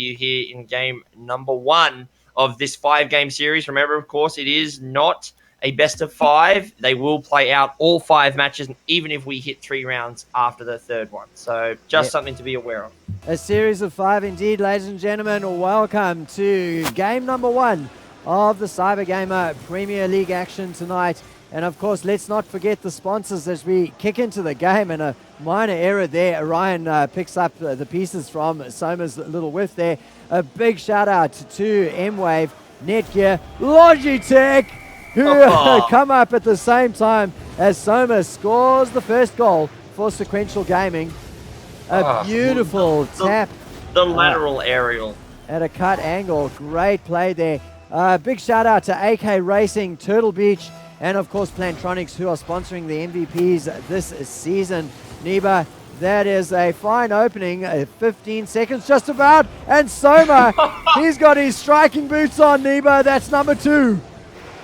you here in game number 1 of this 5-game series. Remember, of course, it is not a best of 5. They will play out all 5 matches, even if we hit 3 rounds after the 3rd one. So just something to be aware of. A series of 5 indeed, ladies and gentlemen. Welcome to game number 1 of the CyberGamer Premier League action tonight. And of course, let's not forget the sponsors as we kick into the game. And a minor error there. Orion picks up the pieces from Soma's little whiff there. A big shout out to Mwave, Netgear, Logitech, who come up at the same time as Soma scores the first goal for Sequential Gaming. A beautiful tap. The lateral aerial. At a cut angle. Great play there. Big shout out to AK Racing, Turtle Beach, and of course Plantronics, who are sponsoring the MVPs this season. Neba, that is a fine opening. 15 seconds just about. And Soma, he's got his striking boots on, Neba. That's number 2.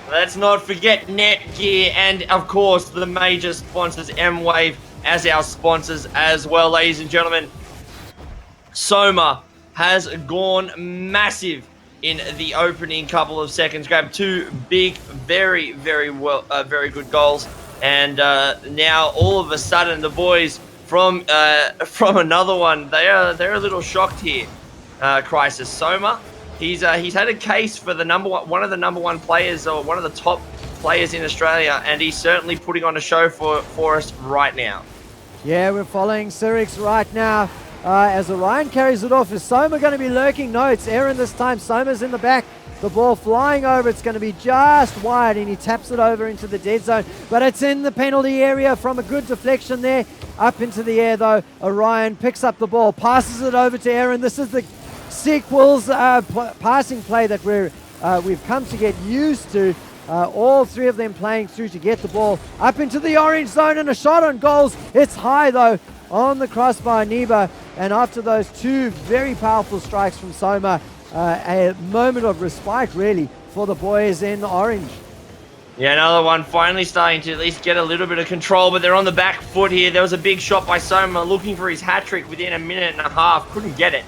Let's not forget Netgear and, of course, the major sponsors, Mwave, as our sponsors as well, ladies and gentlemen. Soma has gone massive in the opening couple of seconds. Grabbed 2 big, very, very good goals. And now, all of a sudden, the boys from another one, they're a little shocked here. Crisis. Soma, he's had a case for the one of the number 1 players, or one of the top players in Australia, and he's certainly putting on a show for us right now. Yeah, we're following Cyrix right now as Orion carries it off. Is Soma going to be lurking? No, it's Aaron this time. Soma's in the back. The ball flying over. It's going to be just wide, and he taps it over into the dead zone. But it's in the penalty area from a good deflection there. Up into the air, though. Orion picks up the ball, passes it over to Aaron. This is the sequels passing play that we've come to get used to. All 3 of them playing through to get the ball up into the orange zone, and a shot on goals. It's high though on the crossbar, Neba. And after those 2 very powerful strikes from Soma, a moment of respite really for the boys in orange. Yeah, another one finally starting to at least get a little bit of control, but they're on the back foot here. There was a big shot by Soma looking for his hat-trick within a minute and a half. Couldn't get it.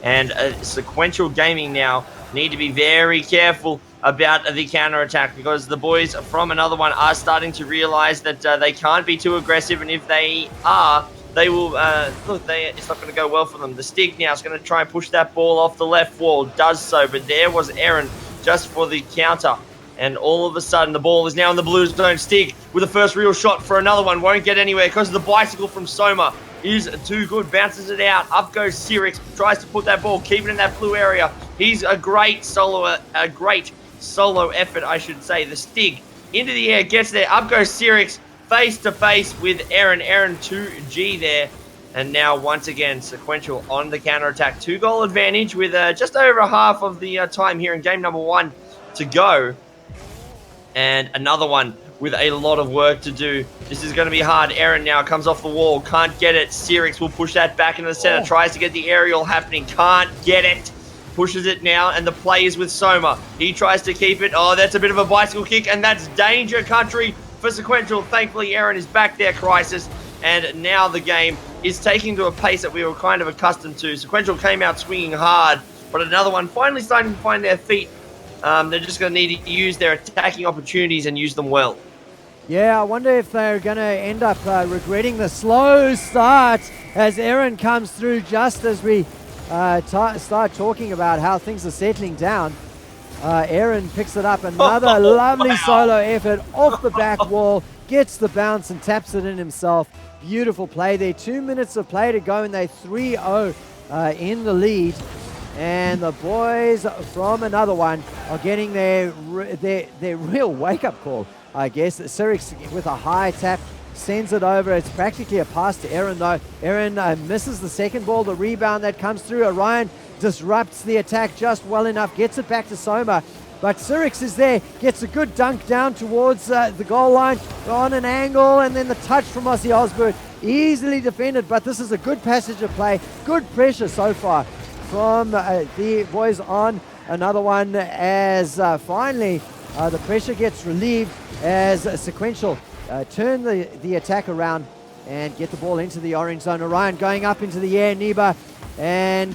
And Sequential Gaming now need to be very careful about the counter-attack, because the boys from another one are starting to realize that they can't be too aggressive, and if they are, they will it's not going to go well for them. The Stig now is going to try and push that ball off the left wall, does so, but there was Aaron just for the counter, and all of a sudden the ball is now in the blue zone. Stig with the first real shot for another one, won't get anywhere because the bicycle from Soma is too good, bounces it out. Up goes Cyrix, tries to put that ball, keep it in that blue area. He's a great solo effort, I should say. The Stig into the air, gets there. Up goes Cyrix, face to face with Aaron. Aaron 2G there. And now once again, Sequential on the counter attack. 2-goal advantage with just over half of the time here in game number 1 to go. And another one with a lot of work to do. This is going to be hard. Aaron now comes off the wall, can't get it. Cyrix will push that back into the center, tries to get the aerial happening, can't get it. Pushes it now, and the play is with Soma. He tries to keep it. Oh, that's a bit of a bicycle kick, and that's danger country for Sequential. Thankfully, Aaron is back there, Crisis, and now the game is taking to a pace that we were kind of accustomed to. Sequential came out swinging hard, but another one finally starting to find their feet. They're just going to need to use their attacking opportunities and use them well. Yeah, I wonder if they're going to end up regretting the slow start as Aaron comes through just as we start talking about how things are settling down. Aaron picks it up, another lovely solo effort off the back wall, gets the bounce and taps it in himself. Beautiful play there. 2 minutes of play to go, and they're 3-0 in the lead. And the boys from another one are getting their real wake-up call, I guess. Cyrix with a high tap sends it over. It's practically a pass to Aaron, though. Aaron misses the second ball. The rebound that comes through. Orion disrupts the attack just well enough. Gets it back to Soma. But Cyrix is there. Gets a good dunk down towards the goal line on an angle. And then the touch from Aussie Osberg. Easily defended. But this is a good passage of play. Good pressure so far from the boys on another one as finally the pressure gets relieved as Sequential turn the attack around and get the ball into the orange zone. Orion going up into the air, Neba, and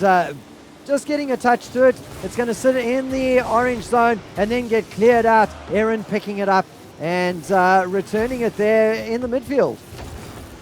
just getting a touch to it. It's going to sit in the orange zone and then get cleared out. Aaron picking it up and returning it there in the midfield.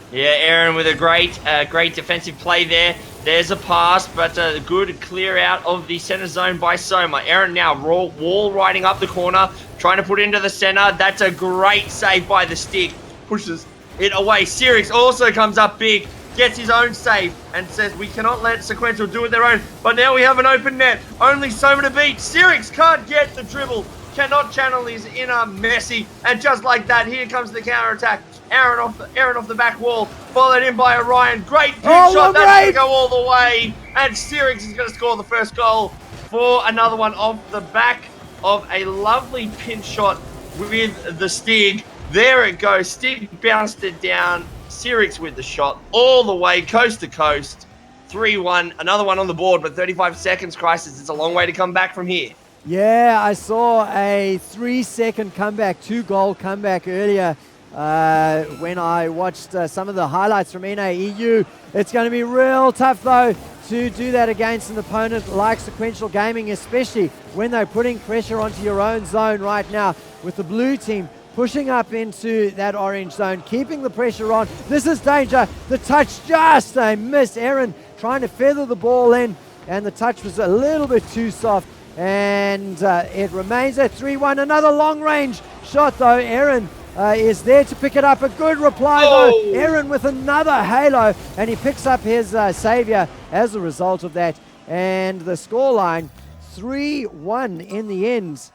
Yeah, Aaron with a great defensive play there. There's a pass, but a good clear out of the center zone by Soma. Aaron now wall riding up the corner, trying to put it into the center. That's a great save by the stick. Pushes it away. Sirix also comes up big, gets his own save, and says we cannot let Sequential do it their own. But now we have an open net. Only Soma to beat. Sirix can't get the dribble. Cannot channel his inner Messi. And just like that, here comes the counter-attack. Aaron off the back wall, followed in by Orion. Great pinch shot, that's going to go all the way. And Sirix is going to score the first goal for another one off the back of a lovely pinch shot with the Stig. There it goes, Stig bounced it down. Sirix with the shot all the way, coast to coast. 3-1, another one on the board, but 35 seconds, Crisis. It's a long way to come back from here. Yeah, I saw a 3-second comeback, 2-goal comeback earlier. When I watched some of the highlights from NAEU. It's going to be real tough, though, to do that against an opponent like Sequential Gaming, especially when they're putting pressure onto your own zone right now, with the blue team pushing up into that orange zone, keeping the pressure on. This is danger. The touch just a miss. Aaron trying to feather the ball in, and the touch was a little bit too soft, and it remains at 3-1. Another long-range shot, though. Aaron is there to pick it up. A good reply, though. Aaron with another halo, and he picks up his savior as a result of that. And the scoreline, 3-1 in the end,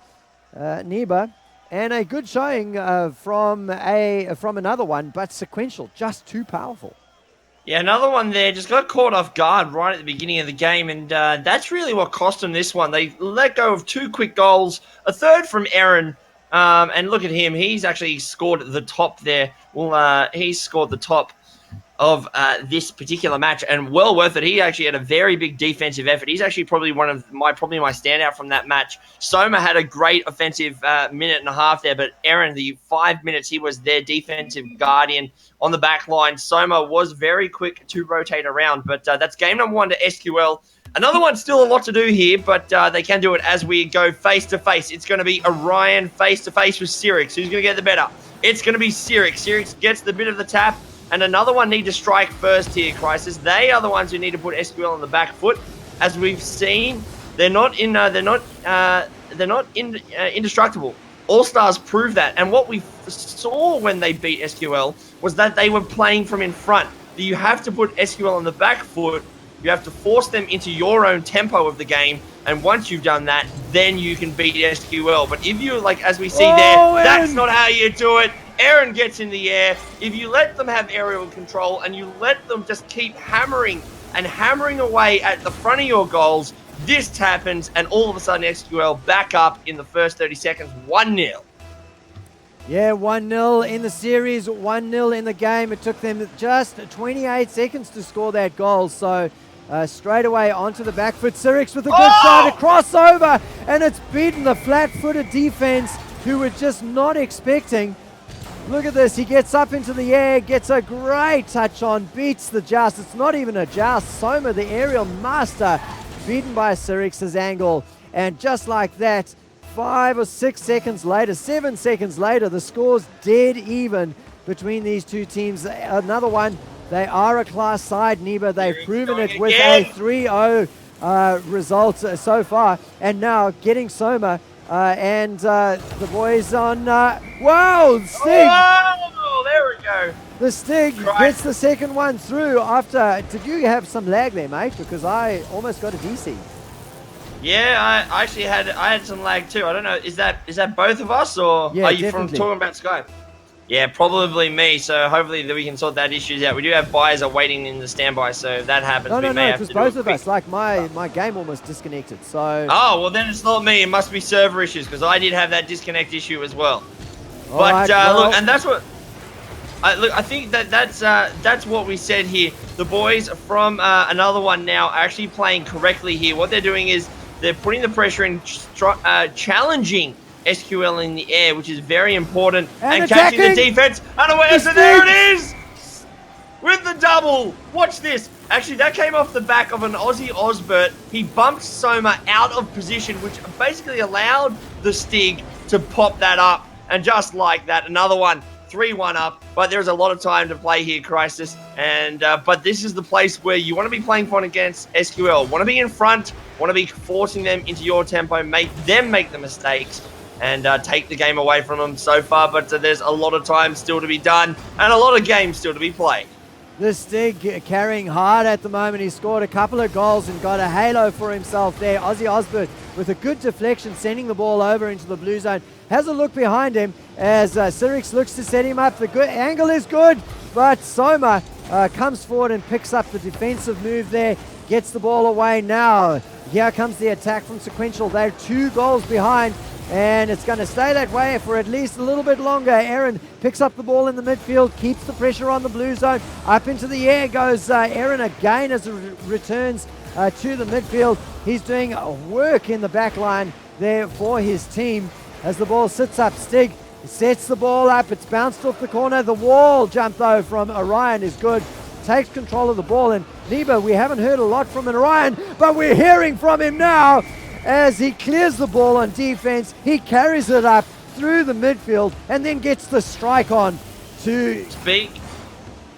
Neba. And a good showing from another one, but Sequential, just too powerful. Yeah, another one there, just got caught off guard right at the beginning of the game, and that's really what cost them this one. They let go of 2 quick goals, a third from Aaron. And look at him. He's actually scored the top there. Well, he's scored the top of this particular match, and well worth it. He actually had a very big defensive effort. He's actually probably my standout from that match. Soma had a great offensive minute and a half there, but Aaron, the 5 minutes, he was their defensive guardian on the back line. Soma was very quick to rotate around, but that's game number 1 to SQL. Another one, still a lot to do here, but they can do it as we go face-to-face. It's going to be Orion face-to-face with Sirix. Who's going to get the better? It's going to be Sirix. Sirix gets the bit of the tap, and another one need to strike first here, Crisis. They are the ones who need to put SQL on the back foot. As we've seen, they're not indestructible. All-Stars prove that, and what we saw when they beat SQL was that they were playing from in front. You have to put SQL on the back foot. You have to force them into your own tempo of the game, and once you've done that, then you can beat SQL. But if you, like as we see that's not how you do it. Aaron gets in the air. If you let them have aerial control and you let them just keep hammering away at the front of your goals, this happens, and all of a sudden SQL back up in the first 30 seconds, 1-0. Yeah, 1-0 in the series, 1-0 in the game. It took them just 28 seconds to score that goal, so straight away onto the back foot. Sirix with a good shot, a crossover, and it's beaten the flat-footed defense, who were just not expecting. Look at this, he gets up into the air, gets a great touch on, beats the joust. It's not even a joust. Soma, the aerial master, beaten by Sirix's angle, and just like that, 5 or 6 seconds later, 7 seconds later, the score's dead even between these two teams. Another one, they are a class side, Neba. They've proven it with a 3-0 result so far, and now getting Soma and the boys on... wow, Stig! Oh, there we go. The Stig gets the second one through after... Did you have some lag there, mate? Because I almost got a DC. Yeah, I actually had some lag too. I don't know, is that both of us, or yeah, are you definitely. from talking about Skype? Yeah, probably me. So hopefully we can sort that issues out. We do have buyers are waiting in the standby, so if that happens, No, have because to both of us, like my game almost disconnected. So. Oh well, then it's not me. It must be server issues, because I did have that disconnect issue as well. All but right, well, look, and that's what. I think that's what we said here. The boys from another one now are actually playing correctly here. What they're doing is they're putting the pressure in, challenging SQL in the air, which is very important, and catching the defense unawares. So there it is. with the double. Watch this. Actually, that came off the back of an Aussie Osbert. He bumped Soma out of position, which basically allowed the Stig to pop that up. And just like that, another one, 3-1 up. But there's a lot of time to play here, Crisis. And but this is the place where you want to be playing fun against SQL. Want to be in front, want to be forcing them into your tempo, make them make the mistakes, and take the game away from them so far. But there's a lot of time still to be done and a lot of games still to be played. The Stig carrying hard at the moment. He scored a couple of goals and got a halo for himself there. Aussie Osbert with a good deflection, sending the ball over into the blue zone. Has a look behind him as Cyrix looks to set him up. The good angle is good, but Soma comes forward and picks up the defensive move there. Gets the ball away now. Here comes the attack from Sequential. They're 2 goals behind, and it's going to stay that way for at least a little bit longer. Aaron picks up the ball in the midfield, keeps the pressure on the blue zone. Up into the air goes Aaron again as it returns to the midfield. He's doing work in the back line there for his team as the ball sits up. Stig sets the ball up. It's bounced off the corner. The wall jump, though, from Orion is good. Takes control of the ball. And Neba, we haven't heard a lot from Orion, but we're hearing from him now as he clears the ball on defense. He carries it up through the midfield and then gets the strike on to... Speak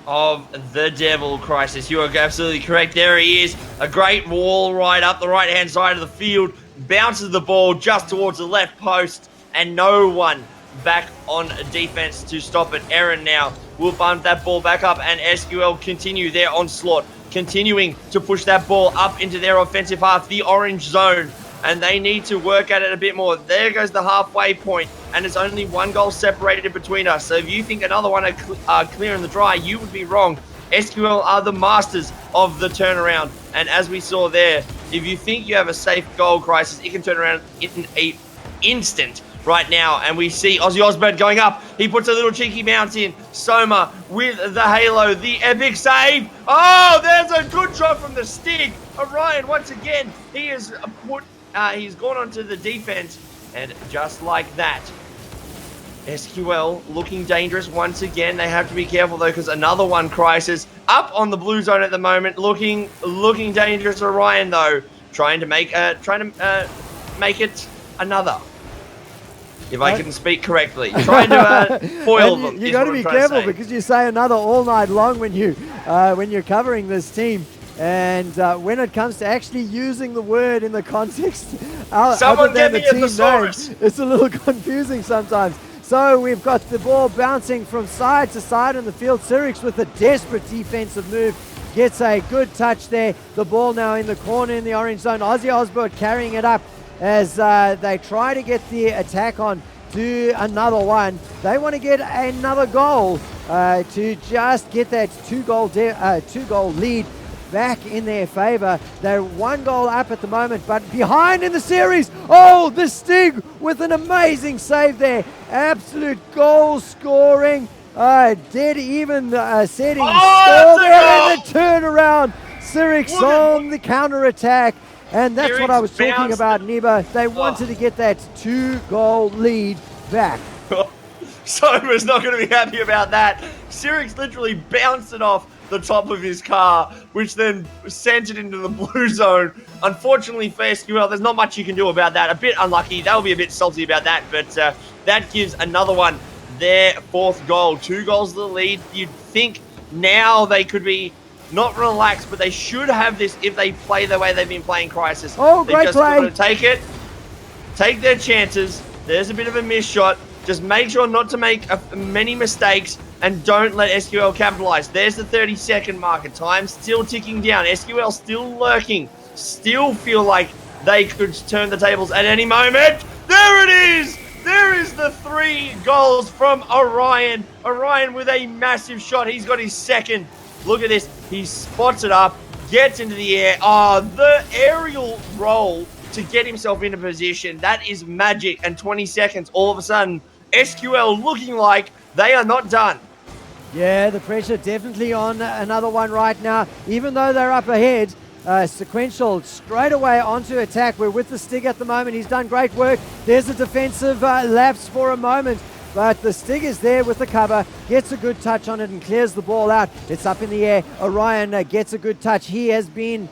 of the devil, Crisis. You are absolutely correct. There he is. A great wall right up the right-hand side of the field. Bounces the ball just towards the left post, and no one back on defense to stop it. Aaron now will bump that ball back up, and SQL continue their onslaught, continuing to push that ball up into their offensive half, the orange zone, and they need to work at it a bit more. There goes the halfway point, and it's only 1 goal separated between us. So if you think another one are clear in the dry, you would be wrong. SQL are the masters of the turnaround, and as we saw there, if you think you have a safe goal, Crisis, it can turn around in an instant right now. And we see Aussie Osbert going up. He puts a little cheeky bounce in. Soma with the halo, the epic save. Oh, there's a good shot from the Stig. Orion, once again, he has he's gone onto the defense, and just like that, SQL looking dangerous once again. They have to be careful though, because another one, Crisis, up on the blue zone at the moment, looking dangerous. Orion though, trying to make it another. If I can speak correctly, trying to foil them. You got to be careful because you say another all night long when you're covering this team. And when it comes to actually using the word in the context, someone get me a thesaurus. It's a little confusing sometimes. So we've got the ball bouncing from side to side in the field. Cyrix with a desperate defensive move gets a good touch there. The ball now in the corner in the orange zone. Aussie Osbert carrying it up as they try to get the attack on to another one. They want to get another goal to just get that 2-goal lead back in their favor. They're 1 goal up at the moment, but behind in the series. Oh, the Stig with an amazing save there. Absolute goal scoring, dead even setting score there, and the turnaround. Cyrix on the counter attack, and that's what I was talking about, Neba. They wanted to get that 2-goal lead back. Soma's not going to be happy about that. Cyrix literally bounced it off the top of his car, which then sent it into the blue zone. Unfortunately for SQL, there's not much you can do about that. A bit unlucky. They'll be a bit salty about that, but that gives another one their 4th goal. 2 goals to the lead. You'd think now they could be not relaxed, but they should have this if they play the way they've been playing, Crisis. Oh, great play. They've just got to take it, take their chances. There's a bit of a miss shot. Just make sure not to make many mistakes, and don't let SQL capitalize. There's the 30-second marker. Time still ticking down. SQL still lurking. Still feel like they could turn the tables at any moment. There it is! There is the 3 goals from Orion. Orion with a massive shot. He's got his 2nd. Look at this. He spots it up, gets into the air. Oh, the aerial roll to get himself into position. That is magic. And 20 seconds, all of a sudden, SQL looking like they are not done. Yeah, the pressure definitely on another one right now. Even though they're up ahead, Sequential straight away onto attack. We're with the Stig at the moment. He's done great work. There's a defensive lapse for a moment but the Stig is there with the cover, gets a good touch on it and clears the ball out. It's up in the air. Orion gets a good touch. He has been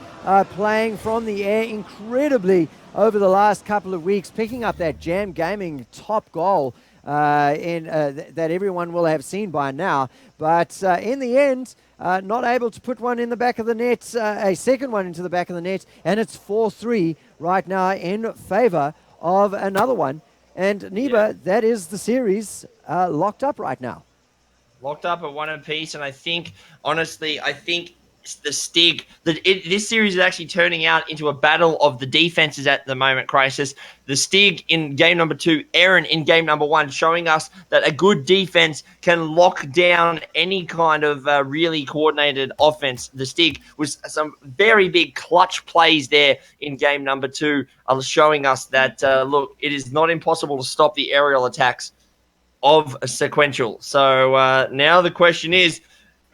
playing from the air incredibly over the last couple of weeks, picking up that Jam Gaming top goal that everyone will have seen by now. But in the end, not able to put one in the back of the net, a second one into the back of the net, and it's 4-3 right now in favor of another one. And Neba, that is the series locked up right now. Locked up at 1 apiece, and I think, honestly, the Stig, this series is actually turning out into a battle of the defenses at the moment, Crisis. The Stig in game number 2, Aaron in game number 1, showing us that a good defense can lock down any kind of really coordinated offense. The Stig was some very big clutch plays there in game number 2, showing us that, look, it is not impossible to stop the aerial attacks of a Sequential. So now the question is,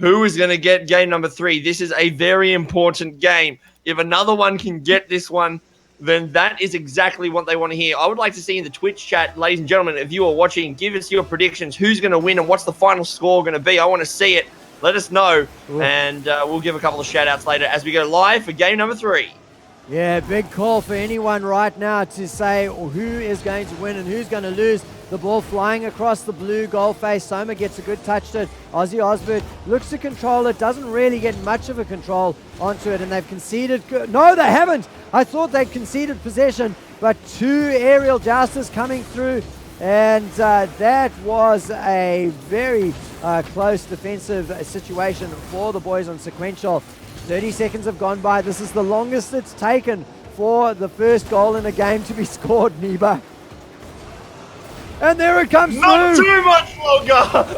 who is going to get game number 3? This is a very important game. If another one can get this one, then that is exactly what they want to hear. I would like to see in the Twitch chat, ladies and gentlemen, if you are watching, give us your predictions. Who's going to win and what's the final score going to be? I want to see it. Let us know, and we'll give a couple of shout-outs later as we go live for game number 3. Yeah, big call for anyone right now to say who is going to win and who's going to lose. The ball flying across the blue goal face. Soma gets a good touch to it. Ozzy Osbert looks to control it, doesn't really get much of a control onto it, and they've conceded. No, they haven't. I thought they'd conceded possession, but 2 aerial jousters coming through, and that was a very close defensive situation for the boys on Sequential. 30 seconds have gone by. This is the longest it's taken for the first goal in a game to be scored, Neba. And there it comes Not through. too much longer.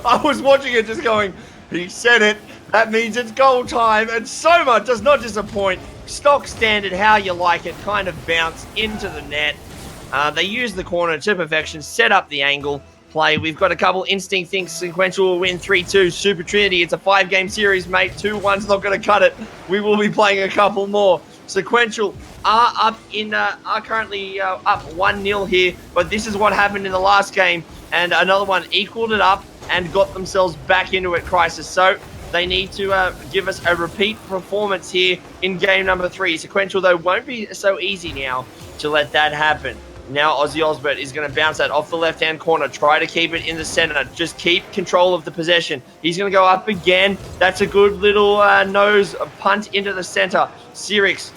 I was watching it just going, he said it. That means it's goal time. And Soma does not disappoint. Stock standard, how you like it, kind of bounce into the net. They use the corner to perfection, set up the angle, play. We've got a couple instinct thinks Sequential will win 3-2. Super Trinity, it's a 5-game series, mate. 2-1's not going to cut it. We will be playing a couple more. Sequential are currently up 1-0 here, but this is what happened in the last game, and another one equaled it up and got themselves back into it, Crisis. So they need to give us a repeat performance here in game number 3. Sequential, though, won't be so easy now to let that happen. Now Ozzy Osbert is going to bounce that off the left-hand corner. Try to keep it in the center. Just keep control of the possession. He's going to go up again. That's a good little nose punt into the center. Sirix,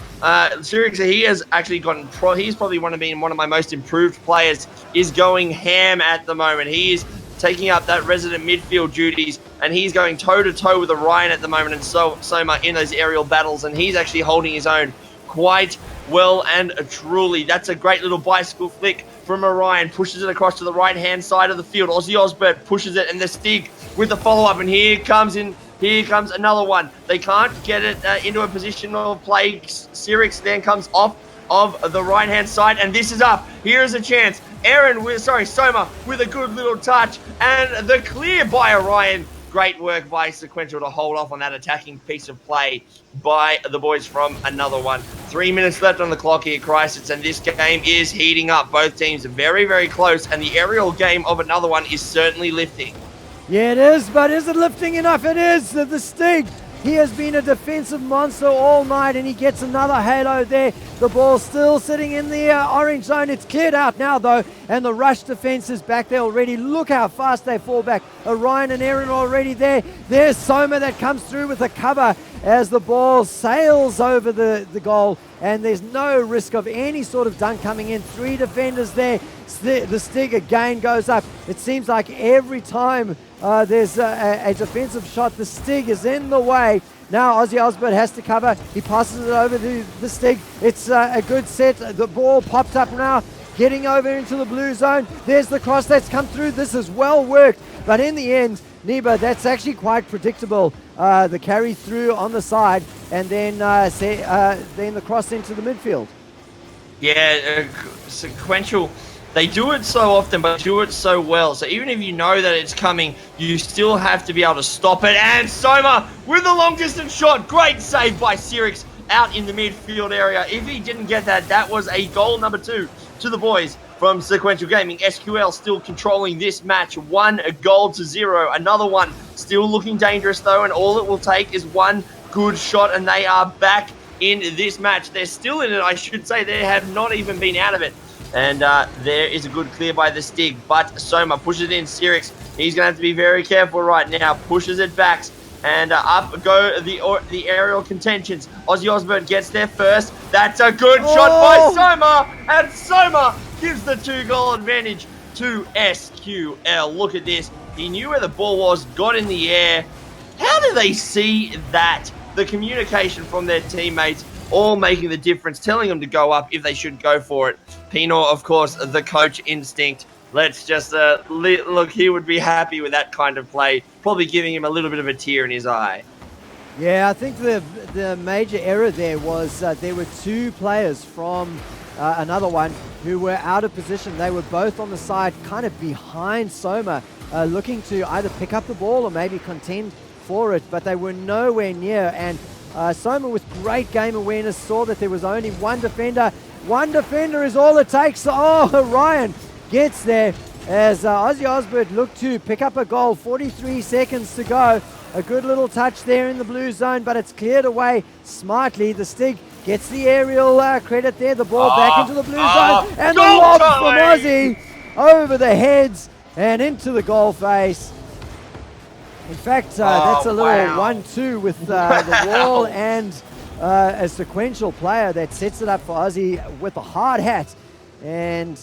he has actually gotten... He's probably one of my most improved players. Is going ham at the moment. He is taking up that resident midfield duties, and he's going toe-to-toe with Orion at the moment, and Soma in those aerial battles, and he's actually holding his own quite well and truly. That's a great little bicycle flick from Orion. Pushes it across to the right-hand side of the field. Ozzy Osbert pushes it, and the Stig with the follow-up, and here comes another one. They can't get it into a position of play. Sirix then comes off of the right-hand side, and this is up. Here is a chance. Soma with a good little touch, and the clear by Orion. Great work by Sequential to hold off on that attacking piece of play by the boys from another one. 3 minutes left on the clock here, Crisis, and this game is heating up. Both teams are very, very close, and the aerial game of another one is certainly lifting. Yeah, it is, but is it lifting enough? It is. The Stig, he has been a defensive monster all night, and he gets another halo there. The ball still sitting in the orange zone. It's cleared out now, though, and the rush defense is back there already. Look how fast they fall back. Orion and Aaron are already there. There's Soma that comes through with the cover as the ball sails over the goal, and there's no risk of any sort of dunk coming in. 3 defenders there. The Stig again goes up. It seems like every time there's a defensive shot, the Stig is in the way. Now Ozzy Osbert has to cover. He passes it over to the Stig. It's a good set. The ball popped up now, getting over into the blue zone. There's the cross that's come through. This is well worked, but in the end, Neba, that's actually quite predictable. The carry through on the side, and then the cross into the midfield. Yeah, Sequential. They do it so often, but do it so well. So even if you know that it's coming, you still have to be able to stop it. And Soma with the long-distance shot. Great save by Sirix out in the midfield area. If he didn't get that, that was a goal number 2 to the boys from Sequential Gaming. SQL still controlling this match, 1-0. Another one still looking dangerous though, and all it will take is one good shot, and they are back in this match. They're still in it, I should say. They have not even been out of it. And there is a good clear by the Stig, but Soma pushes it in. Sirix, he's going to have to be very careful right now. Pushes it back, and up go the aerial contentions. Ozzy Osbourne gets there first. That's a good shot by Soma, and Soma gives the 2-goal advantage to SQL. Look at this. He knew where the ball was, got in the air. How do they see that? The communication from their teammates all making the difference, telling them to go up if they should go for it. Pino, of course, the coach instinct. Let's just look, he would be happy with that kind of play, probably giving him a little bit of a tear in his eye. Yeah, I think the major error there was there were two players from another one who were out of position. They were both on the side, kind of behind Soma, looking to either pick up the ball or maybe contend for it, but they were nowhere near. And Soma, with great game awareness, saw that there was only one defender. One defender is all it takes. Oh, Ryan gets there as Ozzy Osbourne looked to pick up a goal. 43 seconds to go. A good little touch there in the blue zone, but it's cleared away smartly. The Stig gets the aerial credit there. The ball back into the blue zone. And the lob from Ozzy over the heads and into the goal face. In fact, that's a little 1-2 with the wall and a Sequential player that sets it up for Ozzy with a hard hat. And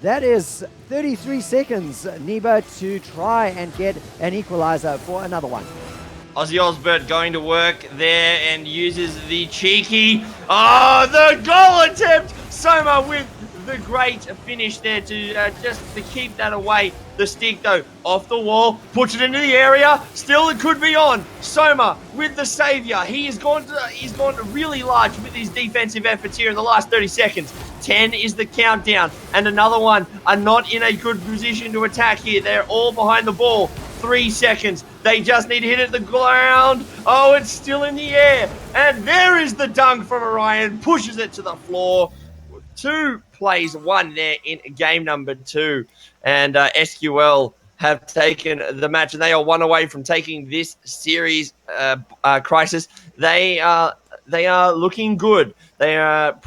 that is 33 seconds, Neba, to try and get an equalizer for another one. Ozzy Osbourne going to work there and uses the cheeky, the goal attempt! Soma with the great finish there to just to keep that away. The Stig though, off the wall, puts it into the area, still it could be on. Soma with the saviour. He's gone really large with his defensive efforts here in the last 30 seconds. 10 is the countdown, and another one are not in a good position to attack here. They're all behind the ball. 3 seconds. They just need to hit it the ground. Oh, it's still in the air. And there is the dunk from Orion. Pushes it to the floor. 2 plays 1 there in game number 2. And SQL have taken the match, and they are 1 away from taking this series crisis. They are looking good. They are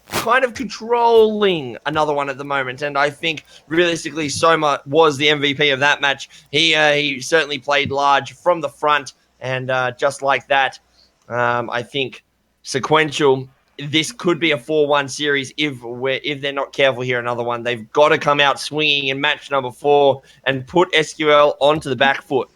kind of controlling another one at the moment, and I think realistically Soma was the MVP of that match. He certainly played large from the front, and just like that, I think Sequential, this could be a 4-1 series if they're not careful here. Another one, they've got to come out swinging in match number 4 and put SQL onto the back foot.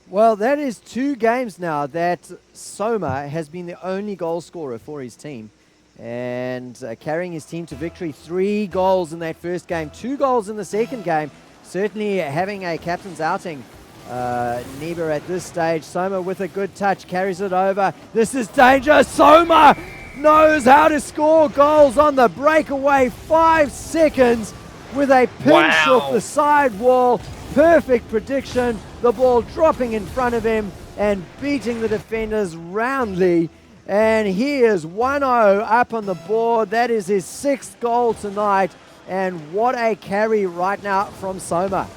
Well, that is 2 games now that Soma has been the only goal scorer for his team, and carrying his team to victory. 3 goals in that first game, 2 goals in the second game. Certainly having a captain's outing. Neba at this stage. Soma with a good touch, carries it over. This is dangerous. Soma knows how to score goals on the breakaway. 5 seconds with a pinch off the side wall. Perfect prediction. The ball dropping in front of him and beating the defenders roundly. And he is 1-0 up on the board. That is his 6th goal tonight. And what a carry right now from Soma.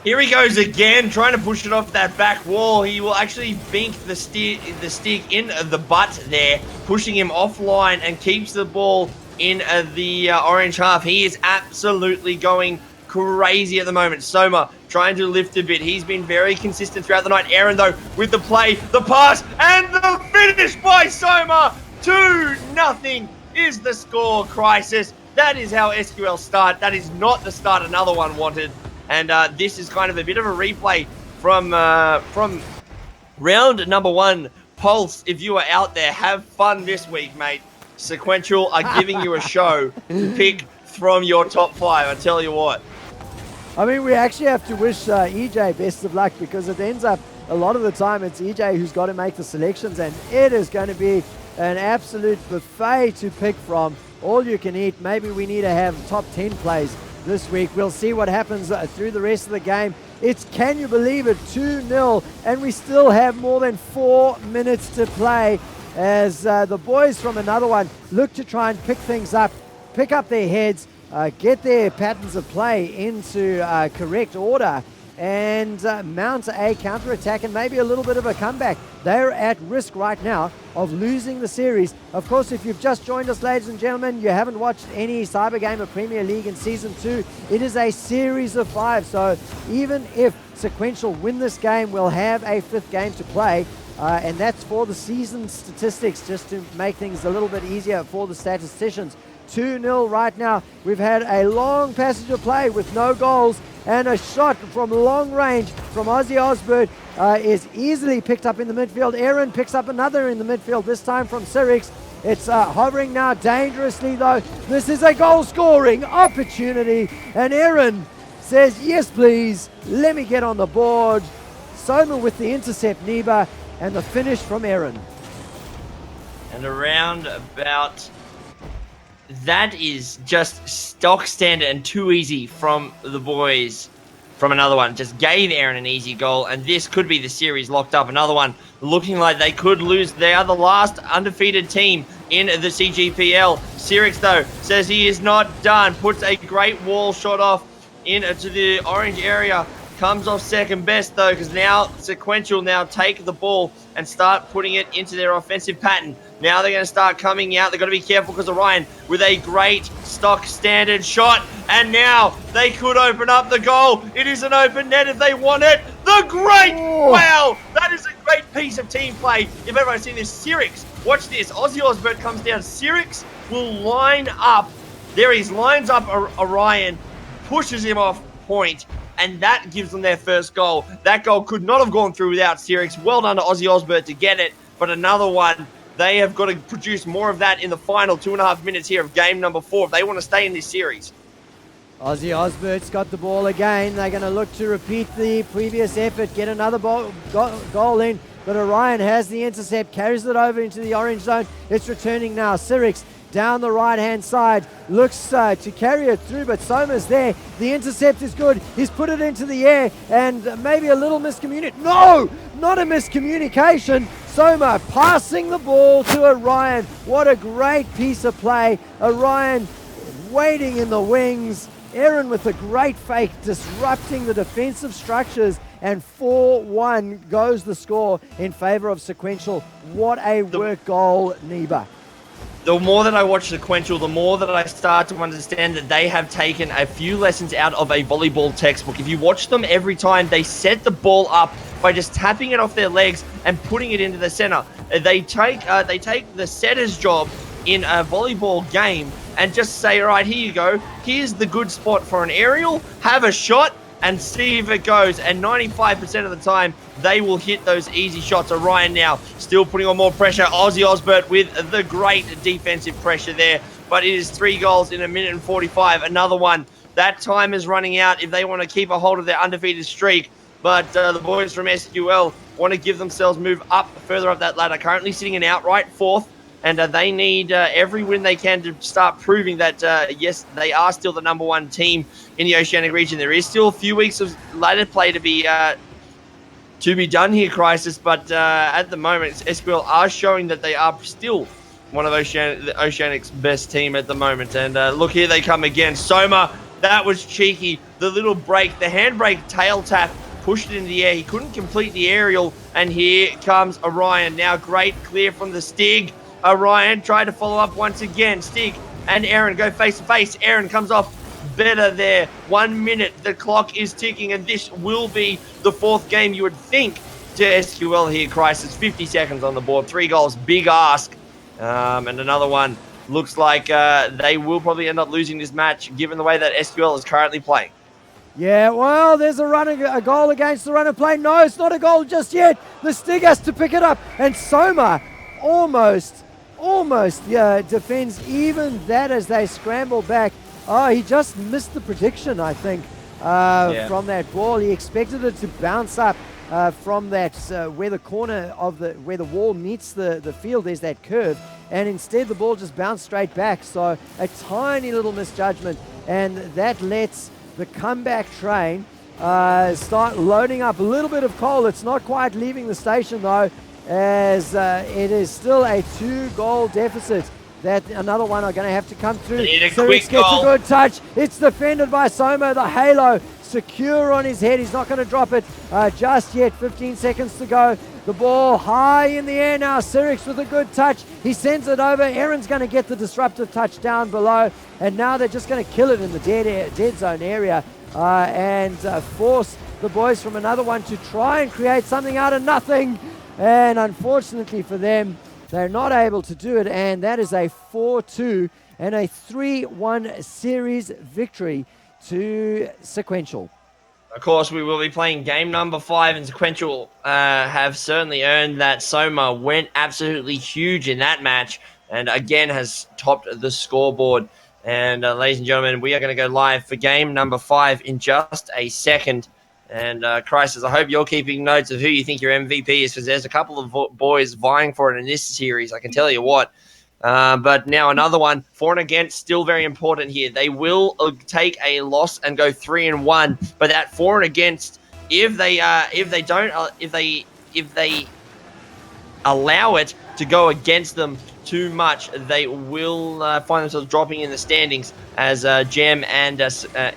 Here he goes again, trying to push it off that back wall. He will actually bink the Stig in the butt there, pushing him offline, and keeps the ball in the orange half. He is absolutely going crazy at the moment. Soma trying to lift a bit. He's been very consistent throughout the night. Aaron, though, with the play, the pass, and the finish by Soma. 2-0 is the score, crisis. That is how SQL start. That is not the start another one wanted. And this is kind of a bit of a replay from round number 1. Pulse, if you are out there, have fun this week, mate. Sequential are giving you a show to pick from your top 5. I tell you what. I mean, we actually have to wish EJ best of luck, because it ends up a lot of the time it's EJ who's got to make the selections, and it is going to be an absolute buffet to pick from. All you can eat. Maybe we need to have top 10 plays this week. We'll see what happens through the rest of the game. It's, can you believe it, 2-0, and we still have more than 4 minutes to play as the boys from another one look to try and pick things up, pick up their heads. get their patterns of play into correct order and mount a counter-attack and maybe a little bit of a comeback. They're at risk right now of losing the series. Of course, if you've just joined us, ladies and gentlemen, you haven't watched any Cyber Gamer Premier League in Season 2. It is a series of 5, so even if Sequential win this game, we'll have a 5th game to play. And that's for the season statistics, just to make things a little bit easier for the statisticians. 2-0 right now. We've had a long passage of play with no goals, and a shot from long range from Ozzy Osbert is easily picked up in the midfield. Aaron picks up another in the midfield, this time from Cyrix. It's hovering now dangerously though. This is a goal scoring opportunity, and Aaron says, yes please, let me get on the board. Soma with the intercept, Neba, and the finish from Aaron. And around about... That is just stock standard and too easy from the boys. From another one, just gave Aaron an easy goal, and this could be the series locked up. Another one looking like they could lose. They are the last undefeated team in the CGPL. Cyrix, though, says he is not done. Puts a great wall shot off into the orange area. Comes off second best, though, because now Sequential now take the ball and start putting it into their offensive pattern. Now they're going to start coming out. They've got to be careful because Orion with a great stock standard shot. And now they could open up the goal. It is an open net if they want it. The great, wow, that is a great piece of team play. If everyone's seen this, Cyrix, watch this. Ozzy Osbert comes down. Cyrix will line up. There he is, lines up Orion, pushes him off point. And that gives them their first goal. That goal could not have gone through without Cyrix. Well done to Ozzy Osbert to get it. But another one, they have got to produce more of that in the final 2.5 minutes here of game number 4 if they want to stay in this series. Ozzy Osbert's got the ball again. They're going to look to repeat the previous effort, get another goal in. But Orion has the intercept, carries it over into the orange zone. It's returning now. Cyrix down the right-hand side, looks to carry it through, but Soma's there. The intercept is good. He's put it into the air, and maybe a little miscommunication. No, not a miscommunication. Soma passing the ball to Orion. What a great piece of play. Orion waiting in the wings. Aaron with a great fake, disrupting the defensive structures, and 4-1 goes the score in favor of Sequential. What a work goal, Neba. The more that I watch Sequential, the more that I start to understand that they have taken a few lessons out of a volleyball textbook. If you watch them every time, they set the ball up by just tapping it off their legs and putting it into the center. They take the setter's job in a volleyball game and just say, all right, here you go. Here's the good spot for an aerial. Have a shot and see if it goes. And 95% of the time, they will hit those easy shots. Orion now still putting on more pressure. Ozzy Osbert with the great defensive pressure there. But it is 3 goals in 1 minute and 45. Another one. That time is running out if they want to keep a hold of their undefeated streak. But the boys from SQL want to give themselves move up, further up that ladder. Currently sitting in outright 4th. And they need every win they can to start proving that, yes, they are still the number 1 team in the Oceanic region. There is still a few weeks of ladder play to be done here, Crisis. But at the moment, SQL are showing that they are still one of Oceanic's best team at the moment. And look, here they come again. Soma, that was cheeky. The little break, the handbrake tail tap, pushed it in the air. He couldn't complete the aerial. And here comes Orion. Now great clear from the Stig. Orion tried to follow up once again. Stig and Aaron go face to face. Aaron comes off better there. 1 minute. The clock is ticking, and this will be the 4th game, you would think, to SQL here. Crisis. 50 seconds on the board. 3 goals. Big ask. And another one. Looks like they will probably end up losing this match, given the way that SQL is currently playing. Yeah, well, there's a goal against the run of play. No, it's not a goal just yet. The Stig has to pick it up, and Soma almost defends even that as they scramble back. Oh, he just missed the prediction, I think, from that ball. He expected it to bounce up from that where the corner of where the wall meets the field. There's that curve, and instead the ball just bounced straight back. So a tiny little misjudgment, and that lets the comeback train start loading up a little bit of coal. It's not quite leaving the station though, as it is still a 2-goal deficit that another one are going to have to come through. They need a Sirix quick gets goal. a good touch. It's defended by Somo. The halo secure on his head. He's not going to drop it just yet. 15 seconds to go. The ball high in the air now. Sirix with a good touch. He sends it over. Aaron's going to get the disruptive touch down below. And now they're just going to kill it in the dead zone area and force the boys from another one to try and create something out of nothing. And unfortunately for them, they're not able to do it. And that is a 4-2 and a 3-1 series victory to Sequential. Of course, we will be playing game number 5, and Sequential have certainly earned that. Soma went absolutely huge in that match, and again has topped the scoreboard. And ladies and gentlemen, we are going to go live for game number 5 in just a second. And Crisis, I hope you're keeping notes of who you think your MVP is, because there's a couple of boys vying for it in this series, I can tell you what. But now another one, for and against, still very important here. They will take a loss and go 3-1. But that for and against, if they allow it to go against them too much, they will find themselves dropping in the standings, as Gem and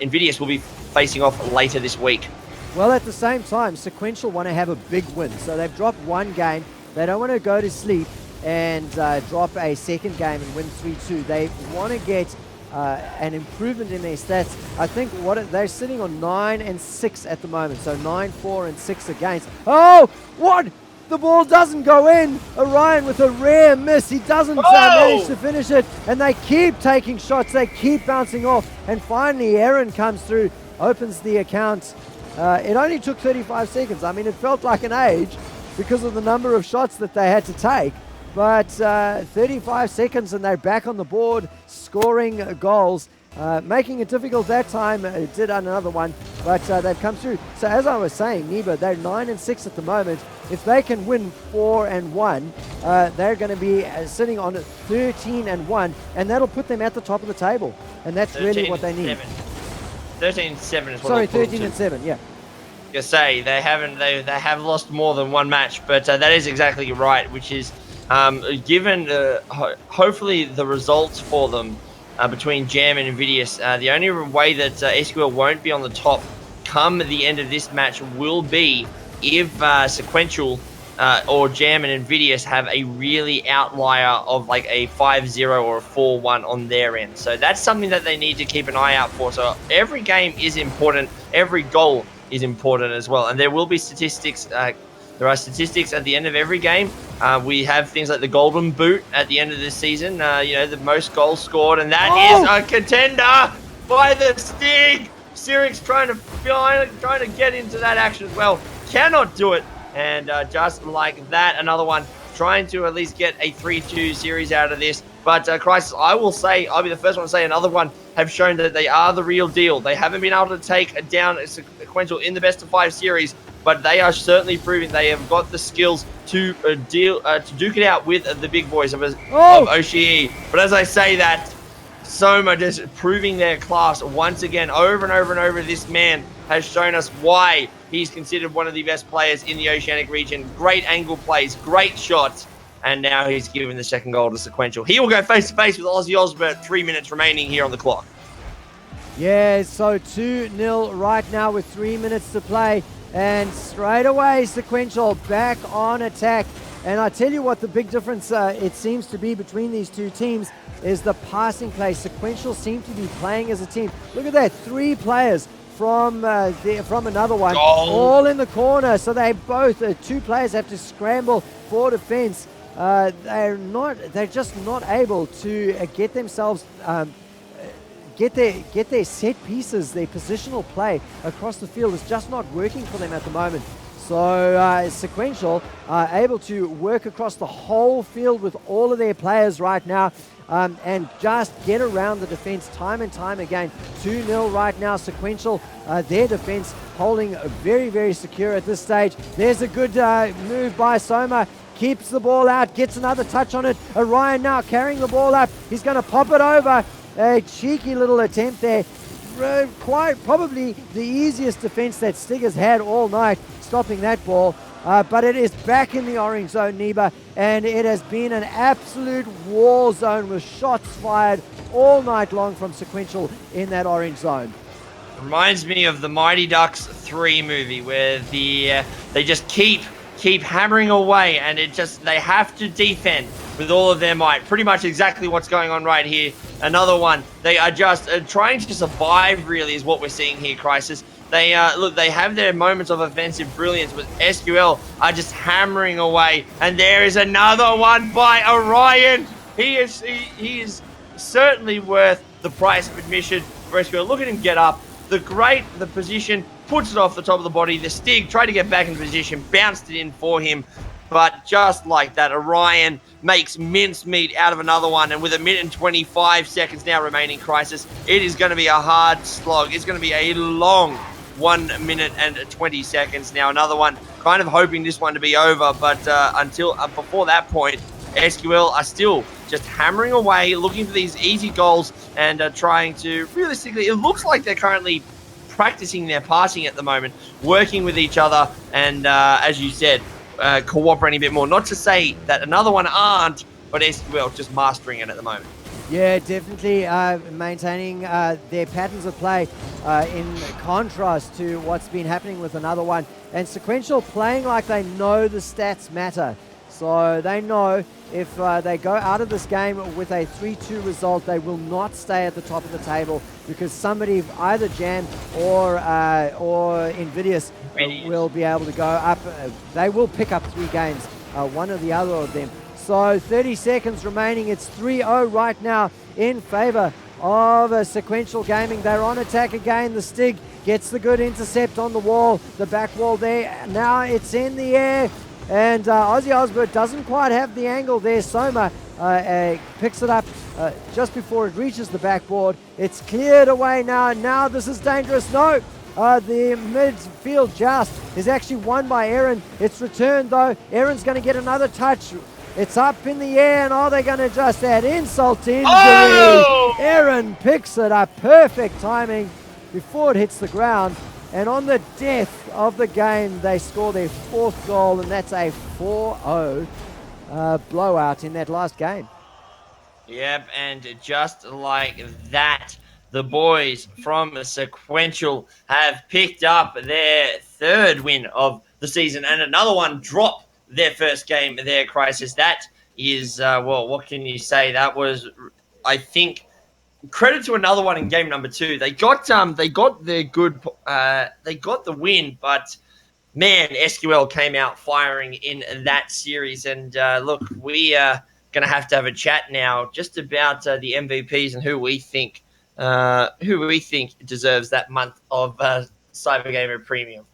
Invidious will be facing off later this week. Well, at the same time, Sequential want to have a big win. So they've dropped one game. They don't want to go to sleep and drop a second game and win 3-2. They want to get an improvement in their stats. I think they're sitting on 9-6 at the moment. So 9-4-6 against. Oh, what? The ball doesn't go in. Orion with a rare miss. He doesn't manage to finish it. And they keep taking shots. They keep bouncing off. And finally, Aaron comes through, opens the account. It only took 35 seconds. I mean, it felt like an age because of the number of shots that they had to take. But 35 seconds and they're back on the board, scoring goals, making it difficult that time. It did another one, but they've come through. So as I was saying, Neba, they're 9-6 at the moment. If they can win 4-1, they're going to be sitting on 13-1, and that'll put them at the top of the table. And that's really what they need. 13-7 is what. Sorry, 13-7. Yeah. You say they have lost more than one match, but that is exactly right. Which is given hopefully the results for them between Jam and Invidious. The only way that SQL won't be on the top come the end of this match will be if Sequential or Jam and Invidious have a really outlier of like a 5-0 or a 4-1 on their end. So that's something that they need to keep an eye out for. So every game is important. Every goal is important as well. And there will be statistics. There are statistics at the end of every game. We have things like the golden boot at the end of this season. The most goals scored. And that is a contender by the Stig. Sirix trying to get into that action as well. Cannot do it. And just like that, another one trying to at least get a 3-2 series out of this. But Crisis, I'll be the first one to say another one have shown that they are the real deal. They haven't been able to take down Sequential in the best of 5 series, but they are certainly proving they have got the skills to duke it out with the big boys of OCE. But as I say that, Soma just proving their class once again, over and over and over. This man has shown us why he's considered one of the best players in the Oceanic region. Great angle plays, great shots, and now he's given the second goal to Sequential. He will go face-to-face with Ozzy Osbourne. 3 minutes remaining here on the clock. Yeah, so 2-0 right now with 3 minutes to play. And straight away, Sequential back on attack. And I tell you what, the big difference it seems to be between these two teams is the passing play. Sequential seem to be playing as a team. Look at that, 3 players from another one, all in the corner. So they both, 2 players have to scramble for defense. They're just not able to get themselves, get their set pieces, their positional play across the field is just not working for them at the moment. So Sequential are able to work across the whole field with all of their players right now and just get around the defense time and time again. 2-0 right now. Sequential, their defense holding very, very secure at this stage. There's a good move by Soma. Keeps the ball out, gets another touch on it. Orion now carrying the ball up. He's going to pop it over. A cheeky little attempt there. Quite probably the easiest defense that Stig has had all night, stopping that ball. but it is back in the orange zone, Neba, and it has been an absolute war zone with shots fired all night long from Sequential in that orange zone. Reminds me of the Mighty Ducks 3 movie where they just keep hammering away, and they have to defend with all of their might. Pretty much exactly what's going on right here. Another one. They are just trying to survive, really, is what we're seeing here, Crisis. They have their moments of offensive brilliance, but SQL are just hammering away. And there is another one by Orion. He is certainly worth the price of admission for SQL. Look at him get up. The position, puts it off the top of the body. The Stig tried to get back in position, bounced it in for him. But just like that, Orion makes mincemeat out of another one. And with 1 minute and 25 seconds now remaining, Crisis, it is going to be a hard slog. It's going to be a long 1 minute and 20 seconds. Now, another one, kind of hoping this one to be over. But before that point, SQL are still just hammering away, looking for these easy goals and trying to, realistically, it looks like they're currently practicing their passing at the moment, working with each other and, as you said, cooperating a bit more. Not to say that another one aren't, but SQL just mastering it at the moment. Yeah, definitely maintaining their patterns of play in contrast to what's been happening with another one. And Sequential playing like they know the stats matter. So they know if they go out of this game with a 3-2 result, they will not stay at the top of the table because somebody, either Jan or Invidious, will be able to go up. They will pick up 3 games, one or the other of them. So 30 seconds remaining. It's 3-0 right now in favor of Sequential Gaming. They're on attack again. The Stig gets the good intercept on the wall, the back wall there. Now it's in the air. And Ozzy Osbourne doesn't quite have the angle there. Soma picks it up just before it reaches the backboard. It's cleared away now. Now this is dangerous. No, the midfield joust is actually won by Aaron. It's returned though. Aaron's going to get another touch. It's up in the air, and are they going to just add insult to injury? Oh! Aaron picks it up. Perfect timing before it hits the ground. And on the death of the game, they score their 4th goal, and that's a 4-0 blowout in that last game. Yep, and just like that, the boys from Sequential have picked up their 3rd win of the season, and another one drop their first game there, Crisis. That is, well, what can you say? That was, I think, credit to another one in game number 2. They got the win, but man, SQL came out firing in that series. And look, we are going to have a chat now just about the MVPs and who we think deserves that month of Cyber Gamer Premium.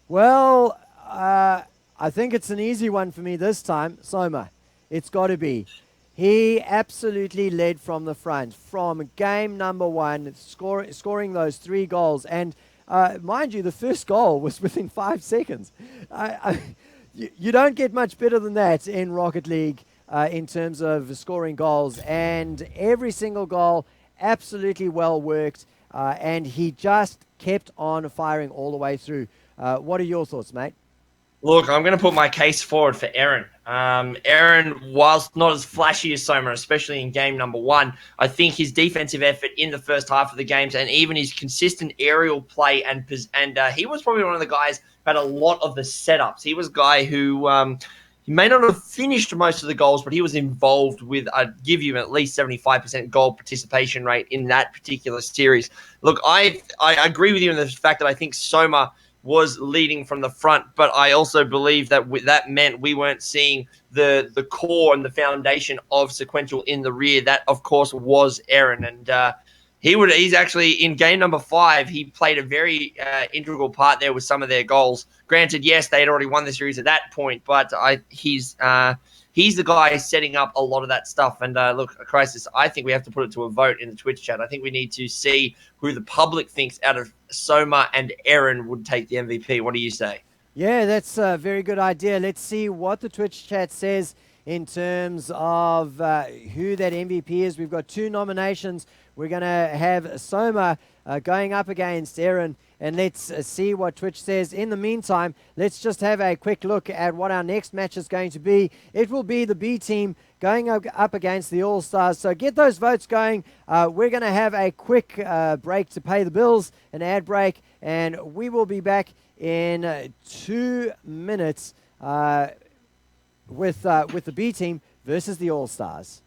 Well, I think it's an easy one for me this time. Soma, it's got to be. He absolutely led from the front, from game number 1, scoring those 3 goals. And mind you, the first goal was within 5 seconds. You don't get much better than that in Rocket League in terms of scoring goals. And every single goal, absolutely well worked. And he just kept on firing all the way through. What are your thoughts, mate? Look, I'm going to put my case forward for Aaron. Aaron, whilst not as flashy as Soma, especially in game number 1, I think his defensive effort in the first half of the games and even his consistent aerial play and he was probably one of the guys who had a lot of the setups. He was a guy who he may not have finished most of the goals, but he was involved with, I'd give you at least 75% goal participation rate in that particular series. Look, I agree with you in the fact that I think Soma was leading from the front, but I also believe that that meant we weren't seeing the core and the foundation of Sequential in the rear. That, of course, was Aaron, and he's actually in game number 5. He played a very integral part there with some of their goals. Granted, yes, they had already won the series at that point, but he's the guy setting up a lot of that stuff. And look, Crisis, I think we have to put it to a vote in the Twitch chat. I think we need to see who the public thinks out of Soma and Aaron would take the MVP. What do you say? Yeah, that's a very good idea. Let's see what the Twitch chat says in terms of who that MVP is. We've got 2 nominations we're going to have Soma going up against Aaron, and let's see what Twitch says. In the meantime, let's just have a quick look at what our next match is going to be. It will be the B team going up against the All-Stars. So get those votes going. We're going to have a quick break to pay the bills, an ad break, and we will be back in 2 minutes with the B team versus the All-Stars.